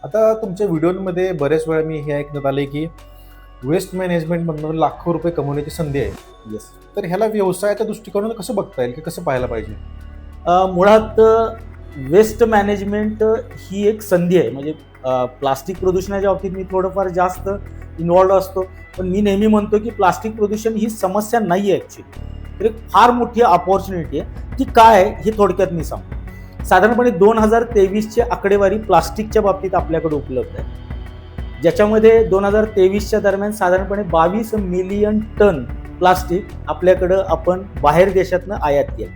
आता तुमच्या व्हिडिओमध्ये बरेच वेळा मी हे ऐकण्यात आले की वेस्ट मॅनेजमेंटमधून लाखो रुपये कमवण्याची संधी आहे. येस. तर ह्याला व्यवसायाच्या दृष्टिकोनातून कसं बघता येईल की कसं पाहायला पाहिजे? मुळात वेस्ट मॅनेजमेंट ही एक संधी आहे. म्हणजे प्लास्टिक प्रदूषणाच्या बाबतीत मी थोडंफार जास्त इन्व्हॉल्ड असतो, पण मी नेहमी म्हणतो की प्लास्टिक प्रदूषण ही समस्या नाही आहे ॲक्च्युली, तर एक फार मोठी अपॉर्च्युनिटी आहे. ती काय आहे हे थोडक्यात मी सांगतो. साधारणपणे 2023ची आकडेवारी प्लास्टिकच्या बाबतीत आपल्याकडे उपलब्ध आहे, ज्याच्यामध्ये 2023च्या दरम्यान साधारणपणे 22 मिलियन टन प्लास्टिक आपल्याकडं आपण बाहेर देशातनं आयात केलं.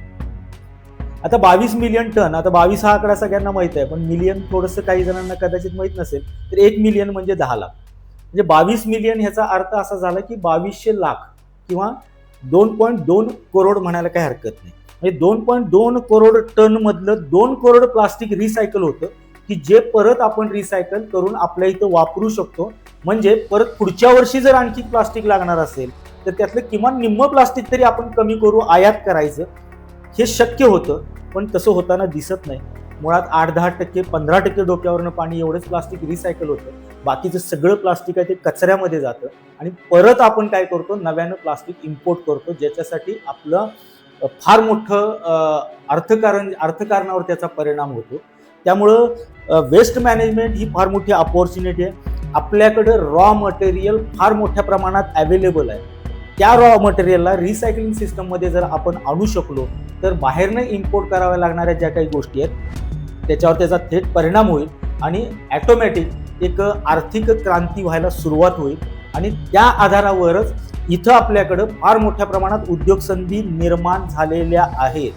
आता 22 मिलियन टन, आता 22 हा आकडा सगळ्यांना माहित आहे, पण मिलियन थोडंसं काही जणांना कदाचित माहित नसेल. तर 1 मिलियन म्हणजे 10 लाख, म्हणजे 22 मिलियन ह्याचा अर्थ असा झाला की 2200 लाख किंवा 2.2 करोड म्हणायला काही हरकत नाही. म्हणजे 2.2 करोड टन मधलं 2 करोड प्लास्टिक रिसायकल होतं, की जे परत आपण रिसायकल करून आपल्या इथं वापरू शकतो. म्हणजे परत पुढच्या वर्षी जर आणखी प्लास्टिक लागणार असेल तर त्यातलं किमान निम्मं प्लास्टिक तरी आपण कमी करू, आयात करायचं. हे शक्य होतं, पण तसं होताना दिसत नाही. मुळात 8-10%, 15% डोक्यावरनं पाणी एवढंच प्लास्टिक रिसायकल होतं. बाकीचं सगळं प्लास्टिक आहे ते कचऱ्यामध्ये जातं आणि परत आपण काय करतो, नव्यानं प्लास्टिक इम्पोर्ट करतो, ज्याच्यासाठी आपलं फार मोठं अर्थकारणावर त्याचा परिणाम होतो. त्यामुळं वेस्ट मॅनेजमेंट ही फार मोठी अपॉर्च्युनिटी आहे. आपल्याकडं रॉ मटेरियल फार मोठ्या प्रमाणात अवेलेबल आहे. त्या रॉ मटेरियलला रिसायकलिंग सिस्टममध्ये जर आपण आणू शकलो तर बाहेरनं इम्पोर्ट कराव्या लागणाऱ्या ज्या काही गोष्टी आहेत त्याच्यावर त्याचा थेट परिणाम होईल आणि ॲटोमॅटिक एक आर्थिक क्रांती व्हायला सुरुवात होईल. आणि त्या आधारावरच इथं आपल्याकडं फार मोठ्या प्रमाणात उद्योग संधी निर्माण झालेल्या आहेत.